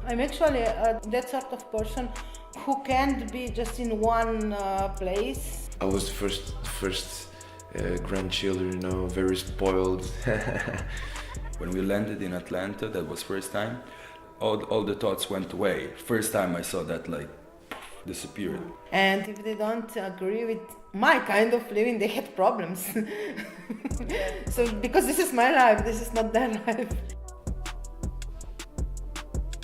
I'm actually that sort of person who can't be just in one place. I was the first grandchildren, very spoiled. When we landed in Atlanta, that was first time, all the thoughts went away. First time I saw that like disappeared. And if they don't agree with my kind of living, they had problems. So because this is my life, this is not their life.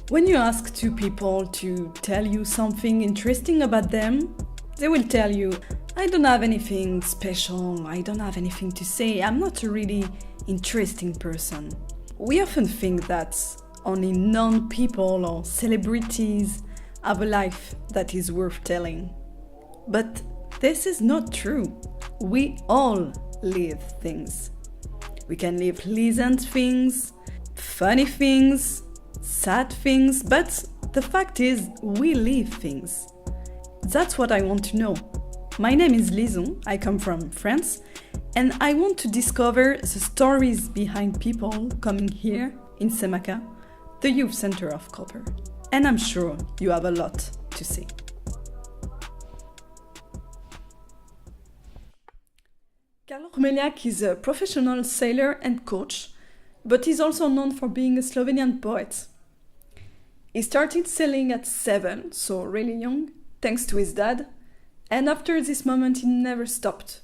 When you ask two people to tell you something interesting about them, they will tell you, I don't have anything special, I don't have anything to say, I'm not a really interesting person. We often think that only known people or celebrities have a life that is worth telling. But this is not true. We all live things. We can live pleasant things, funny things, sad things, but the fact is, we live things. That's what I want to know. My name is Lison, I come from France, and I want to discover the stories behind people coming here in CMK, the youth center of Koper. And I'm sure you have a lot to say. Carlo Chmeliak is a professional sailor and coach, but he's also known for being a Slovenian poet. He started sailing at 7, so really young, thanks to his dad, and after this moment he never stopped.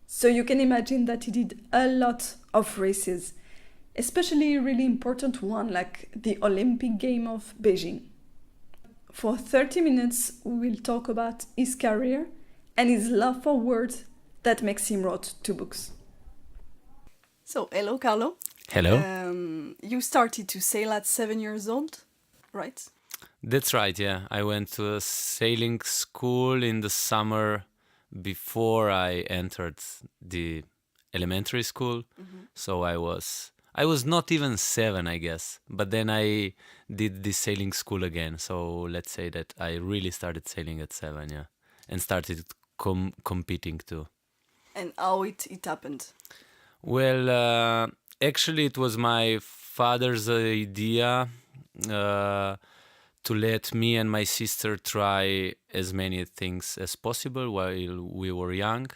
So you can imagine that he did a lot of races, especially a really important one like the Olympic game of Beijing. For 30 minutes we will talk about his career and his love for words that makes him wrote 2 books. So, hello Carlo. Hello. You started to sail at 7 years old, right? That's right, yeah. I went to a sailing school in the summer before I entered the elementary school. Mm-hmm. So I was not even 7, I guess. But then I did the sailing school again. So let's say that I really started sailing at 7, yeah. And started competing too. And how it happened? Well, actually it was my father's idea to let me and my sister try as many things as possible while we were young.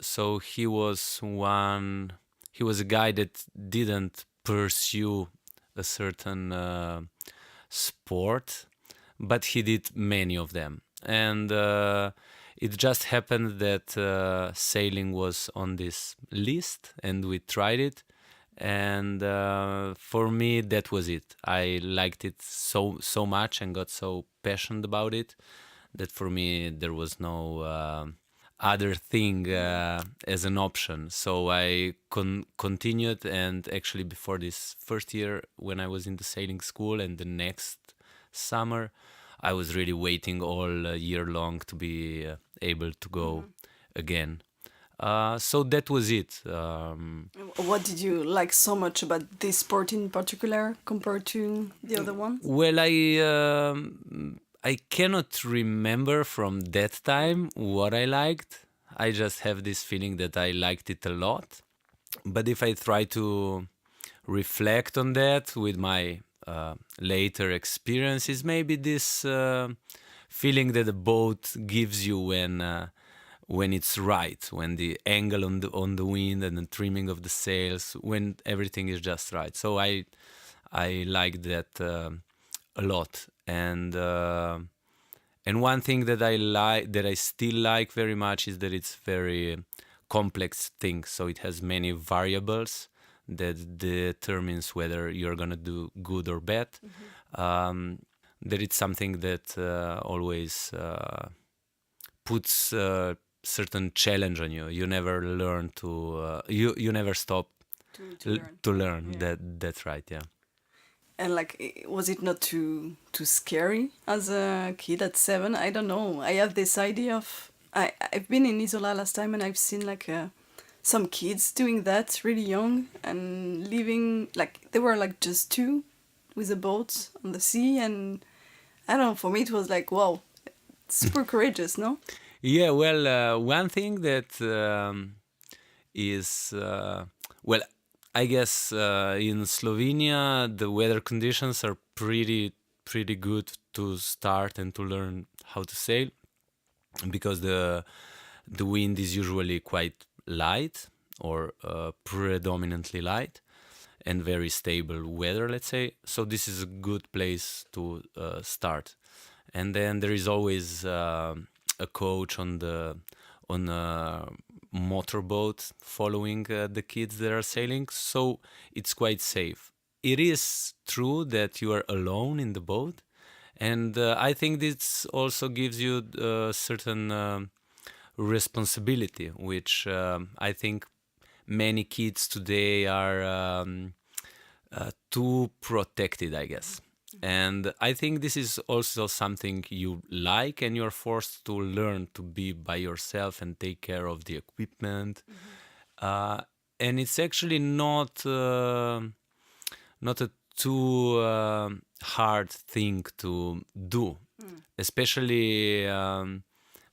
So he was a guy that didn't pursue a certain sport, but he did many of them. And it just happened that sailing was on this list and we tried it. And for me, that was it. I liked it so much and got so passionate about it that for me there was no other thing as an option. So I continued, and actually before this first year when I was in the sailing school and the next summer, I was really waiting all year long to be able to go again. So that was it. What did you like so much about this sport in particular compared to the other one? Well, I cannot remember from that time what I liked. I just have this feeling that I liked it a lot. But if I try to reflect on that with my later experiences, maybe this feeling that a boat gives you when it's right, when the angle on the wind and the trimming of the sails, when everything is just right. So I like that a lot. And one thing that I like, that I still like very much, is that it's very complex thing. So it has many variables that determines whether you're gonna do good or bad. That it's something that always puts certain challenge on you. You never learn to you never stop to learn. Yeah. That's right, yeah. And like, was it not too scary as a kid at 7? I don't know. I have this idea of I've been in Isola last time and I've seen like some kids doing that really young and living like they were like just 2 with a boat on the sea, and I don't know. For me, it was like wow, super courageous, no? Yeah, well, one thing that is, well, I guess in Slovenia the weather conditions are pretty pretty good to start and to learn how to sail, because the wind is usually quite light, or predominantly light, and very stable weather, let's say. So this is a good place to start. And then there is always a coach on a motorboat following the kids that are sailing, so it's quite safe. It is true that you are alone in the boat, and I think this also gives you a certain responsibility, which I think many kids today are too protected, I guess. And I think this is also something you like, and you're forced to learn to be by yourself and take care of the equipment. And it's actually not a too hard thing to do, especially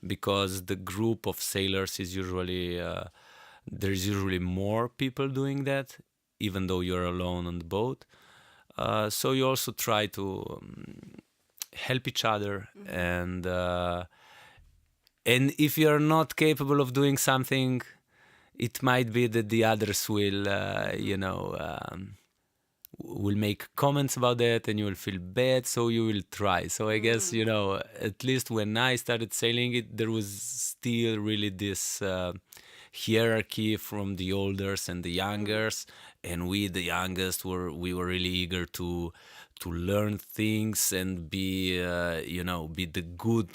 because the group of sailors is usually there's usually more people doing that, even though you're alone on the boat. So you also try to help each other, and if you're not capable of doing something, it might be that the others will, will make comments about that, and you will feel bad, so you will try. So I guess, at least when I started sailing, there was still really this hierarchy from the olders and the youngers, and we, the youngest, we were really eager to learn things and be be the good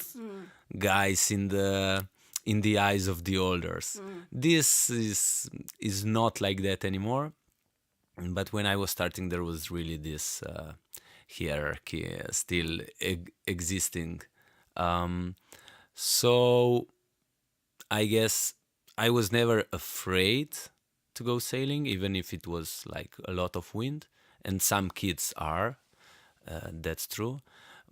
guys in the eyes of the elders. This is not like that anymore. But when I was starting, there was really this hierarchy still existing. So I guess I was never afraid to go sailing, even if it was like a lot of wind. And some kids are, that's true.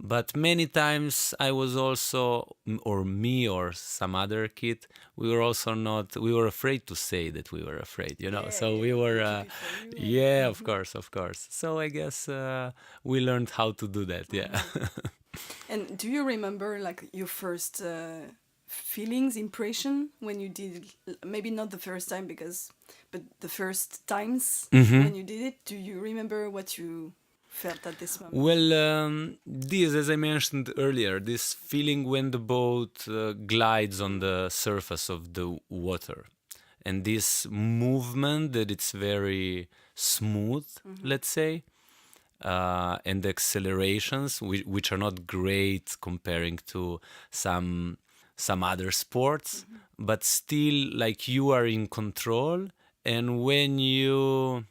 But many times I was also, or me or some other kid, we were afraid to say that we were afraid, so we were, of course. So I guess we learned how to do that, yeah. And do you remember like your first feelings, impression when you did it? Maybe not the first time but the first times when you did it. Do you remember what you felt at this moment? Well, this, as I mentioned earlier, this feeling when the boat glides on the surface of the water, and this movement that it's very smooth, let's say, and the accelerations, which are not great comparing to some other sports, but still like you are in control. And when you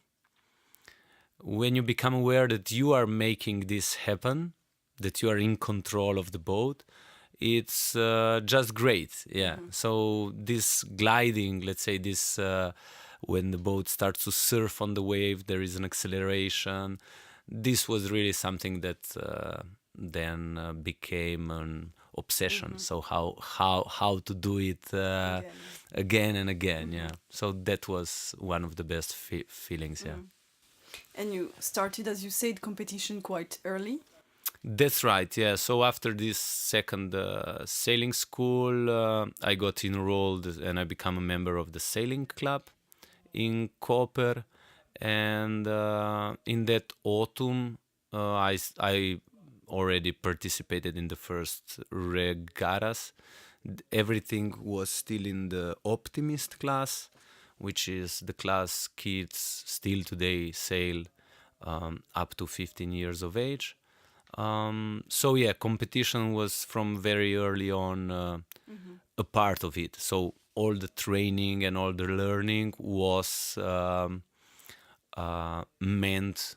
become aware that you are making this happen, that you are in control of the boat, it's just great, yeah. So this gliding, let's say this, when the boat starts to surf on the wave, there is an acceleration. This was really something that then became an obsession. So how to do it again and again, yeah. So that was one of the best feelings, yeah. And you started, as you said, competition quite early. That's right, yeah. So after this second sailing school, I got enrolled and I became a member of the sailing club in Koper. And in that autumn, I already participated in the first regattas. Everything was still in the optimist class, which is the class kids still today sail up to 15 years of age. So yeah, competition was from very early on a part of it. So all the training and all the learning was meant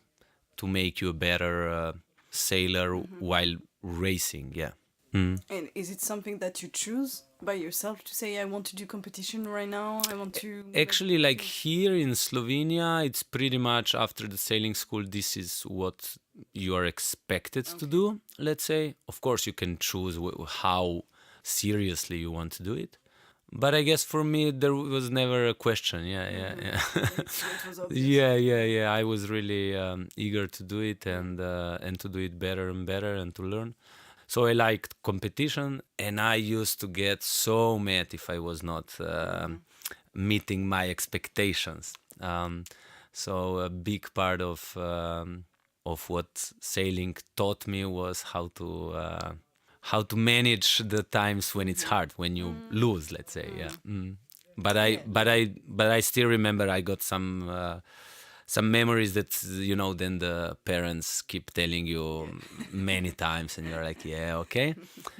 to make you a better sailor while racing, yeah. And is it something that you choose by yourself to say, I want to do competition right now, I want to... Actually, like here in Slovenia, it's pretty much after the sailing school, this is what you are expected to do, let's say. Of course, you can choose how seriously you want to do it. But I guess for me there was never a question. Yeah. It was obvious. Yeah. I was really eager to do it and to do it better and better and to learn. So I liked competition, and I used to get so mad if I was not meeting my expectations. So a big part of what sailing taught me was how to manage the times when it's hard, when you lose, let's say. Yeah. But I still remember I got some memories that then the parents keep telling you many times, and you're like, yeah, okay.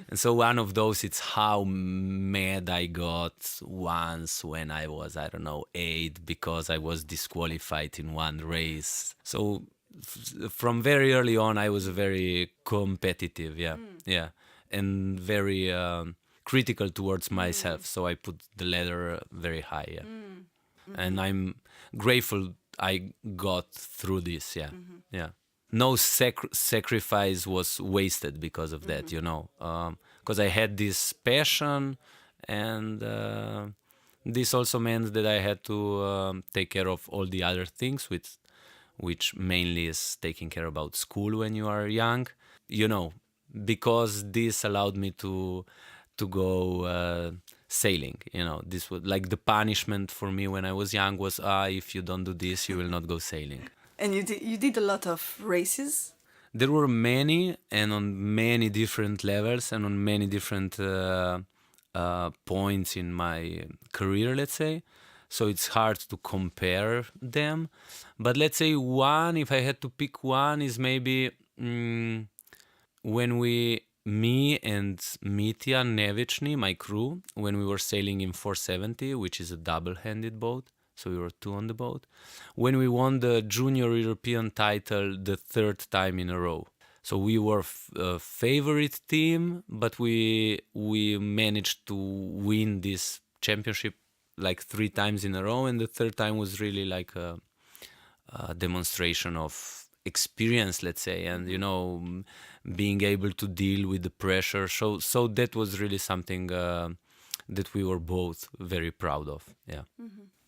And so one of those, it's how mad I got once when I was, I don't know, 8, because I was disqualified in one race. So from very early on I was very competitive, yeah, and very critical towards myself, so I put the ladder very high, yeah. And I'm grateful I got through this, yeah. No sacrifice was wasted because of that, because I had this passion, and this also meant that I had to take care of all the other things, which mainly is taking care about school when you are young, because this allowed me to go sailing. This was like the punishment for me when I was young was, if you don't do this, you will not go sailing. And you did a lot of races. There were many, and on many different levels, and on many different points in my career, let's say. So it's hard to compare them. But let's say one, if I had to pick one, is maybe when me and Mitya Nevichny, my crew, when we were sailing in 470, which is a double-handed boat, so we were 2 on the boat, when we won the junior European title the 3rd time in a row. So we were a favorite team, but we managed to win this championship like 3 times in a row, and the 3rd time was really like a demonstration of experience, let's say, and being able to deal with the pressure. So that was really something that we were both very proud of. Yeah.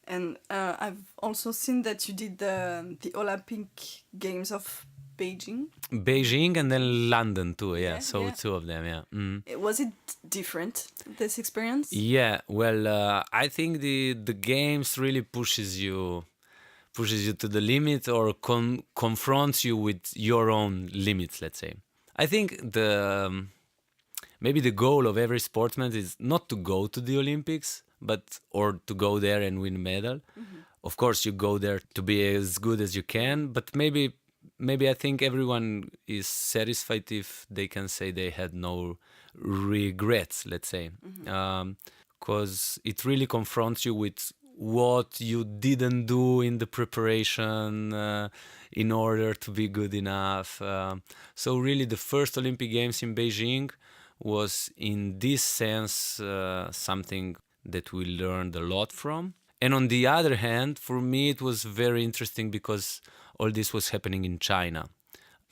And I've also seen that you did the Olympic Games of Beijing And then London too. Yeah. So 2 of them. Yeah. Was it different, this experience? Yeah. Well, I think the games really pushes you to the limit, or confronts you with your own limits, let's say. I think maybe the goal of every sportsman is not to go to the Olympics, or to go there and win a medal. Of course, you go there to be as good as you can, but maybe I think everyone is satisfied if they can say they had no regrets, let's say. Because it really confronts you with what you didn't do in the preparation in order to be good enough. So really the first Olympic Games in Beijing was in this sense something that we learned a lot from. And on the other hand, for me it was very interesting because all this was happening in China.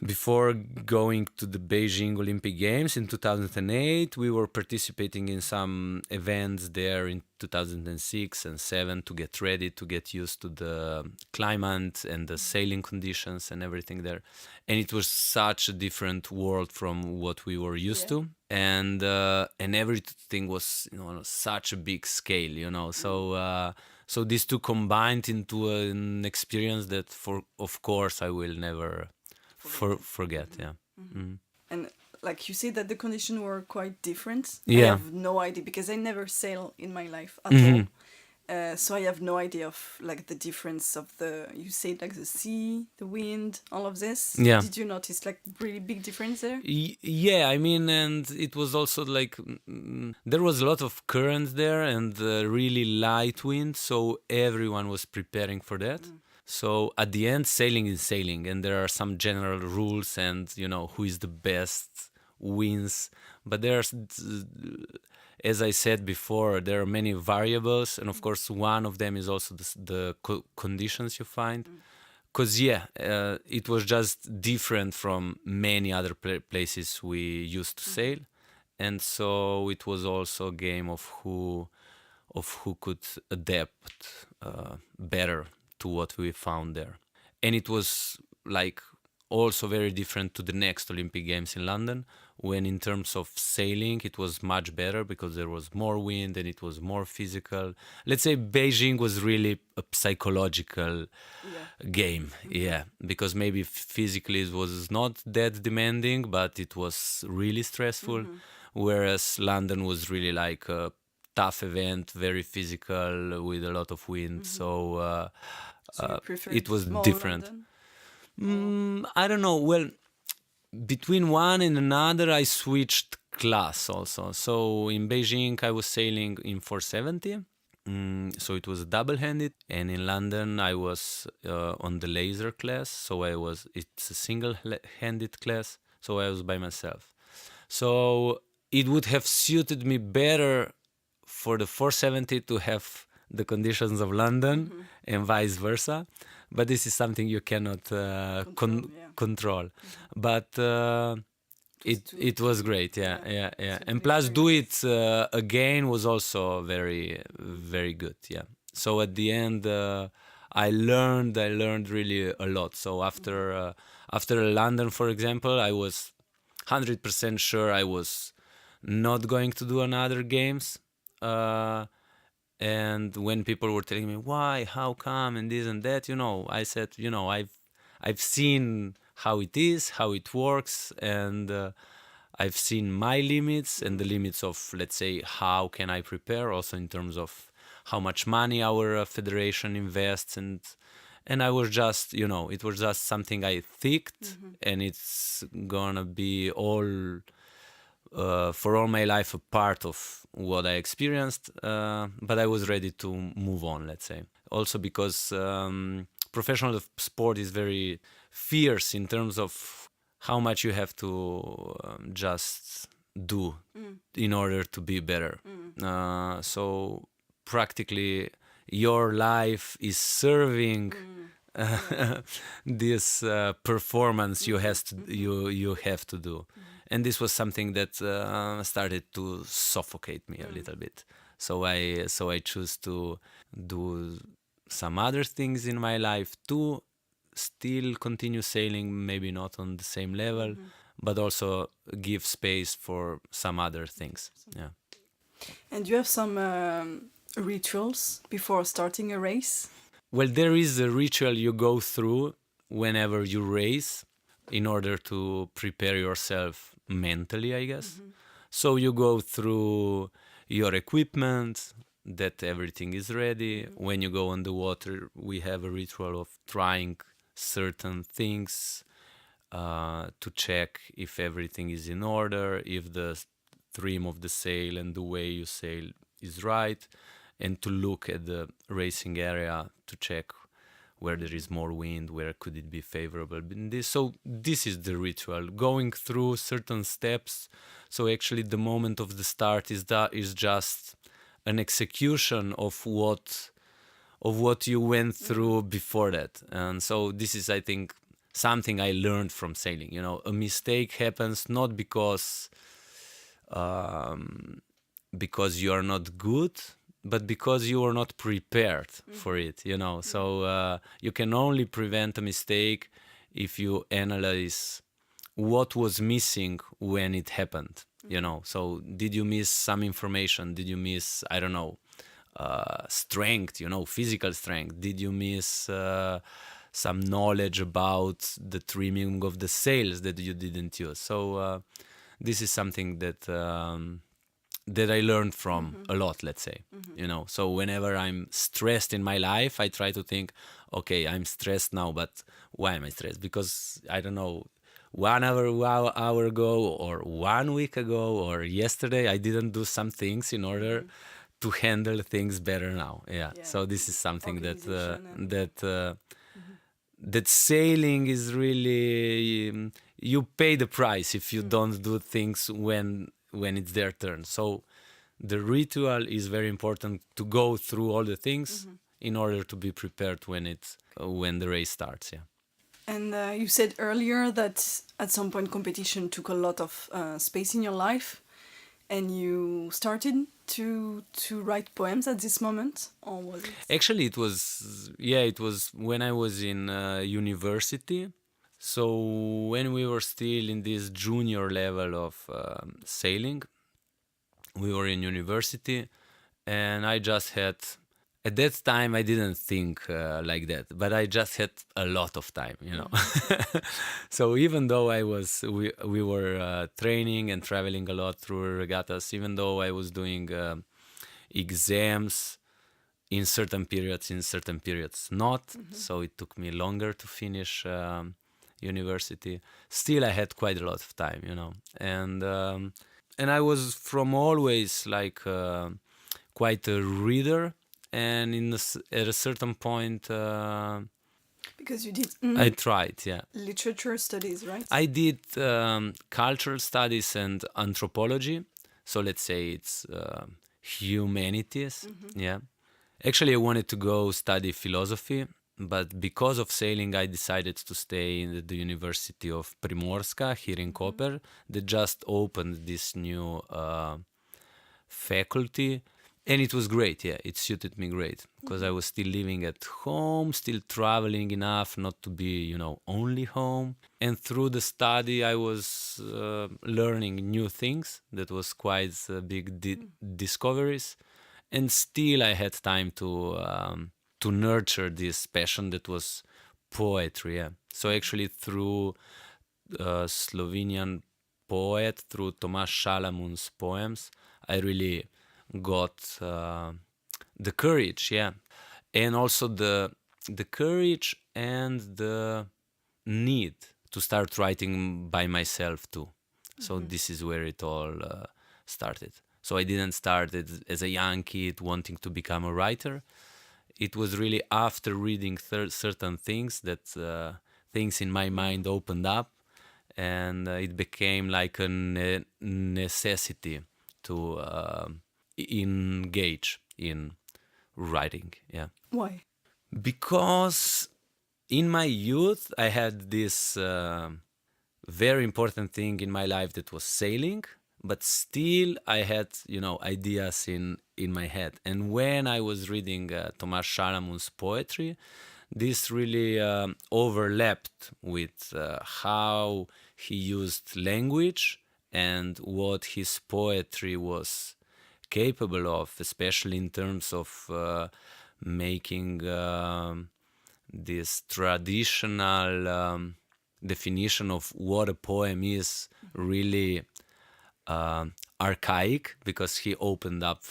Before going to the Beijing Olympic Games in 2008, we were participating in some events there in 2006 and 2007 to get ready, to get used to the climate and the sailing conditions and everything there. And it was such a different world from what we were used to. And everything was on such a big scale, So these two combined into an experience that, of course, I will never forget. Yeah. And like you said that the conditions were quite different. Yeah. I have no idea because I never sail in my life at all. So I have no idea of like the difference of you said like the sea, the wind, all of this. Yeah. Did you notice like really big difference there? Yeah, I mean, and it was also like there was a lot of current there and really light wind, so everyone was preparing for that. So at the end, sailing is sailing, and there are some general rules, and who is the best wins. But there's, as I said before, there are many variables, and of course, one of them is also the conditions you find. Because it was just different from many other places we used to sail, and so it was also a game of of who could adapt better to what we found there. And it was like also very different to the next Olympic Games in London, when in terms of sailing it was much better because there was more wind and it was more physical. Let's say Beijing was really a psychological game, yeah, because maybe physically it was not that demanding, but it was really stressful, whereas London was really like a tough event, very physical with a lot of wind. So So you prefer it was more different. London? I don't know. Well, between one and another, I switched class also. So in Beijing, I was sailing in 470. So it was double-handed, and in London I was on the laser class. So it's a single-handed class. So I was by myself. So it would have suited me better for the 470 to have the conditions of London and vice versa. But this is something you cannot control. But it was great, yeah. And plus, do it again was also very, very good, yeah. So at the end, I learned really a lot. So after London, for example, I was 100% sure I was not going to do another games. And when people were telling me why, how come, and this and that, I said, I've seen how it is, how it works, and I've seen my limits and the limits of, let's say, how can I prepare, also in terms of how much money our federation invests, and I was just, it was just something I thinked, and it's gonna be all. For all my life, a part of what I experienced, but I was ready to move on, let's say. Also because professional sport is very fierce in terms of how much you have to just do in order to be better. So practically your life is serving this performance you have to do. And this was something that started to suffocate me a little bit. So I choose to do some other things in my life too, still continue sailing, maybe not on the same level, but also give space for some other things. Yeah. And you have some rituals before starting a race? Well, there is a ritual you go through whenever you race in order to prepare yourself mentally, I guess. So you go through your equipment, that everything is ready. When you go on the water, we have a ritual of trying certain things to check if everything is in order, if the trim of the sail and the way you sail is right, and to look at the racing area to check where there is more wind, where could it be favorable. So this is the ritual, going through certain steps. So actually the moment of the start is just an execution of what you went through before that. And so this is, I think, something I learned from sailing. A mistake happens not because you are not good, but because you are not prepared for it, So you can only prevent a mistake if you analyze what was missing when it happened, So did you miss some information? Did you miss, I don't know, strength, physical strength? Did you miss some knowledge about the trimming of the sails that you didn't use? So this is something that I learned from a lot, let's say, So whenever I'm stressed in my life, I try to think, okay, I'm stressed now, but why am I stressed? Because, I don't know, 1 hour ago or 1 week ago or yesterday, I didn't do some things in order to handle things better now. Yeah. So this is something that sailing is really, you pay the price if you don't do things when it's their turn. So the ritual is very important, to go through all the things in order to be prepared when the race starts. Yeah. And you said earlier that at some point competition took a lot of space in your life. And you started to write poems at this moment, or was it? Actually, it was when I was in university. So when we were still in this junior level of sailing, we were in university, and I just had, at that time I didn't think like that, but I just had a lot of time, you know. So even though we were training and traveling a lot through regattas, even though I was doing exams in certain periods not, so it took me longer to finish university, still I had quite a lot of time, you know. And I was from always like quite a reader, and at a certain point Because you did I tried, yeah. literature studies, right? I did cultural studies and anthropology, so let's say it's humanities, yeah. Actually, I wanted to go study philosophy, but because of sailing, I decided to stay in the University of Primorska here in Koper. They just opened this new faculty, and it was great. Yeah, it suited me great because I was still living at home, still traveling enough not to be, you know, only home. And through the study, I was learning new things. That was quite big discoveries, and still I had time to nurture this passion that was poetry. Yeah. So actually, through Slovenian poet, through Tomaž Šalamun's poems, I really got the courage, yeah, and also the courage and the need to start writing by myself too. So this is where it all started. So I didn't start it as a young kid wanting to become a writer. It was really after reading certain things that things in my mind opened up, and it became like a necessity to engage in writing. Yeah. Why? Because in my youth I had this very important thing in my life that was sailing, but still I had, you know, ideas in my head. And when I was reading Tomaž Šalamun's poetry, this really overlapped with how he used language and what his poetry was capable of, especially in terms of making this traditional definition of what a poem is really archaic, because he opened up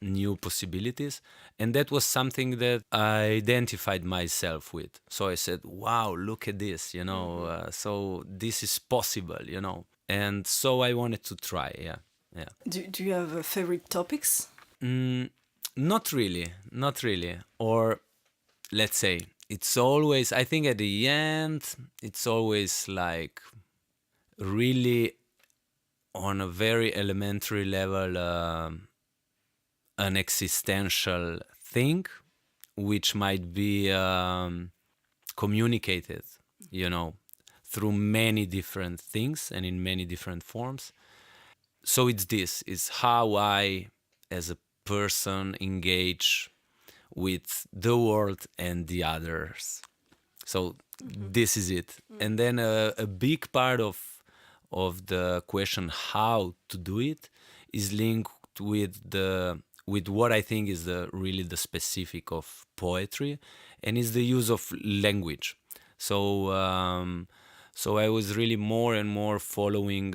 new possibilities. And that was something that I identified myself with. So I said, wow, look at this, you know, so this is possible, you know. And so I wanted to try, yeah. Yeah. Do you have favorite topics? Not really. Or let's say, it's always, I think at the end, it's always like really on a very elementary level, an existential thing, which might be communicated, you know, through many different things and in many different forms. So it's how I, as a person, engage with the world and the others. So this is it. And then a big part of the question how to do it is linked with what I think is really the specific of poetry, and is the use of language. So I was really more and more following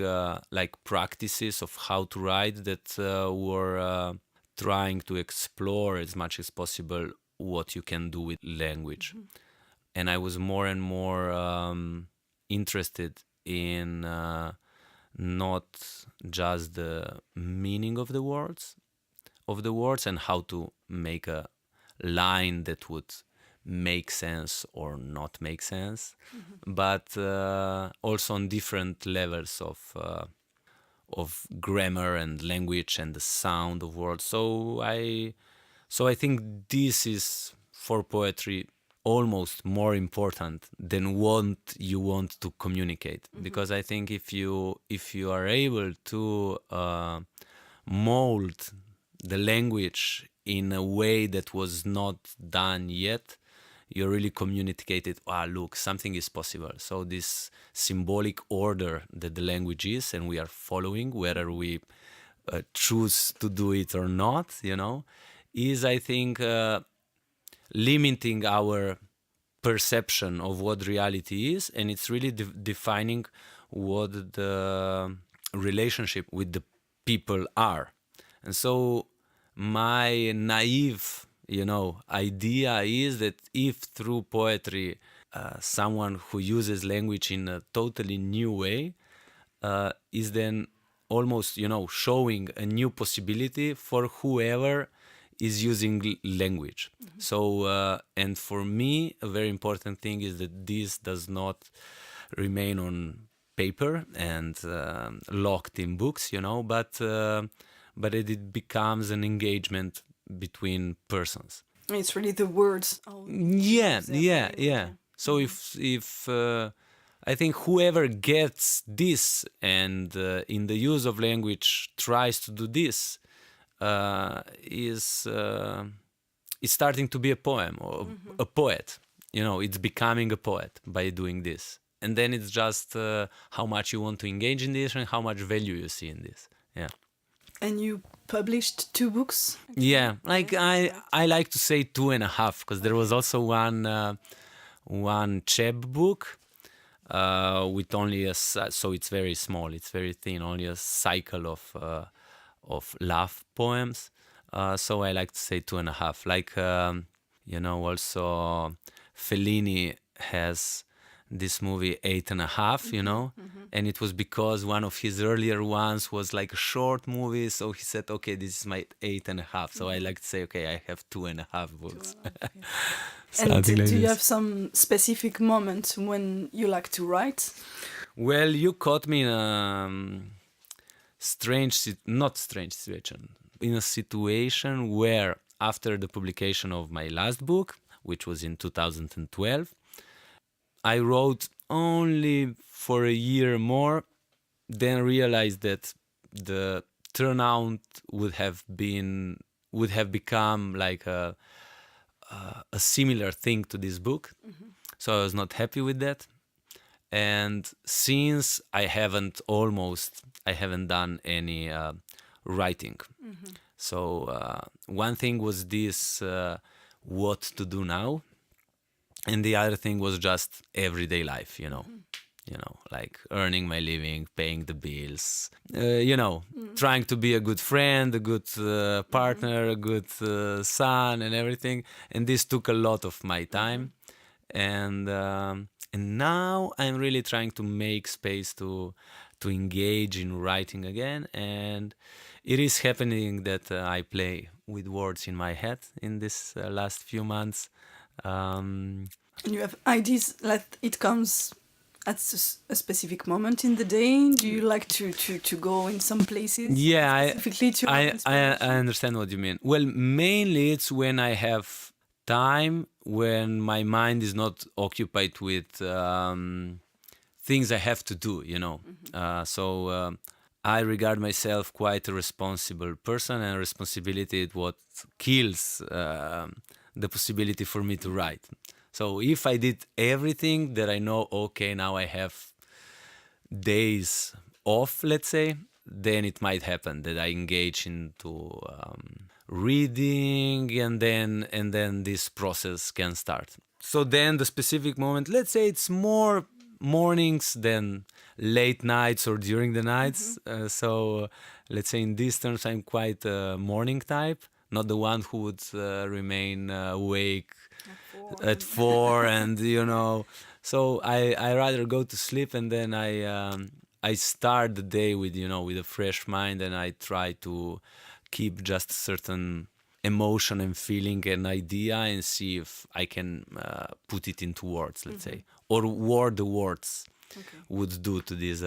like practices of how to write that were trying to explore as much as possible what you can do with language. And I was more and more interested in not just the meaning of the words and how to make a line that would make sense or not make sense, but also on different levels of grammar and language and the sound of words. So I think this is for poetry almost more important than what you want to communicate, because I think if you are able to mold the language in a way that was not done yet, you really communicated, look, something is possible. So this symbolic order that the language is, and we are following, whether we choose to do it or not, is, I think, limiting our perception of what reality is, and it's really defining what the relationship with the people are. And so my naive, idea is that if through poetry someone who uses language in a totally new way is then almost, showing a new possibility for whoever is using language. So, and for me, a very important thing is that this does not remain on paper and locked in books, but it becomes an engagement between persons. It's really the words. Yeah. So if I think whoever gets this and in the use of language tries to do this is starting to be a poem or a poet. It's becoming a poet by doing this. And then it's just how much you want to engage in this and how much value you see in this. Yeah. And you published 2 books? Yeah, like I like to say 2.5, because there was also one Cheb book with only so it's very small, it's very thin, only a cycle of love poems. So I like to say 2.5. Like also Fellini has this movie 8.5, and it was because one of his earlier ones was like a short movie, so he said, okay, this is my 8.5. So I like to say, okay, I have 2.5 books. And do you have some specific moment when you like to write? Well, you caught me in a not strange situation, in a situation where after the publication of my last book, which was in 2012, I wrote only for a year more, then realized that the turnout would have become like a similar thing to this book. So I was not happy with that. And since I haven't done any writing. So one thing was this, what to do now. And the other thing was just everyday life, like earning my living, paying the bills, trying to be a good friend, a good partner, a good son, and everything. And this took a lot of my time. And now I'm really trying to make space to engage in writing again. And it is happening that I play with words in my head in this last few months. And you have ideas that it comes at a specific moment in the day? Do you like to go in some places? Yeah, specifically to I understand what you mean. Well, mainly it's when I have time, when my mind is not occupied with things I have to do, So I regard myself quite a responsible person, and responsibility is what kills the possibility for me to write. So if I did everything that I know, okay, now I have days off, let's say, then it might happen that I engage into reading, and then this process can start. So then the specific moment, let's say it's more mornings than late nights or during the nights. So let's say in these terms, I'm quite a morning type. Not the one who would remain awake at 4 and, So I rather go to sleep, and then I start the day with a fresh mind, and I try to keep just certain emotion and feeling and idea, and see if I can put it into words, let's say, or what the words would do to this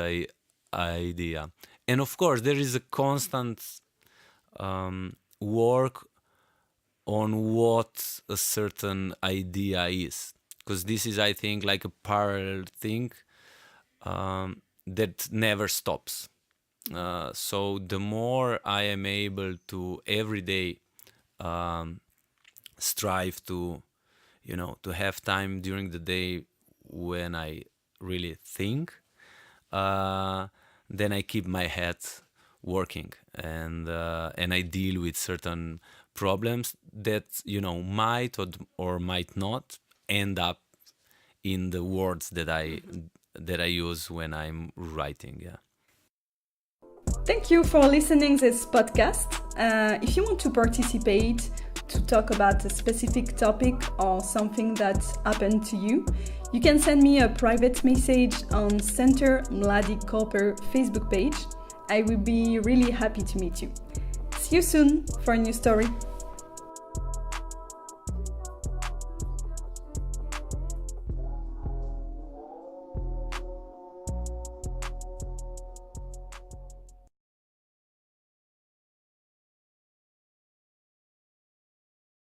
idea. And of course, there is a constant work on what a certain idea is, because this is, I think, like a parallel thing that never stops. So the more I am able to every day strive to, to have time during the day when I really think, then I keep my head working, and I deal with certain problems that might or might not end up in the words that I use when I'm writing. Yeah. Thank you for listening to this podcast. If you want to participate, to talk about a specific topic or something that happened to you, you can send me a private message on Center Mladi Koper Facebook page. I will be really happy to meet you. See you soon for a new story.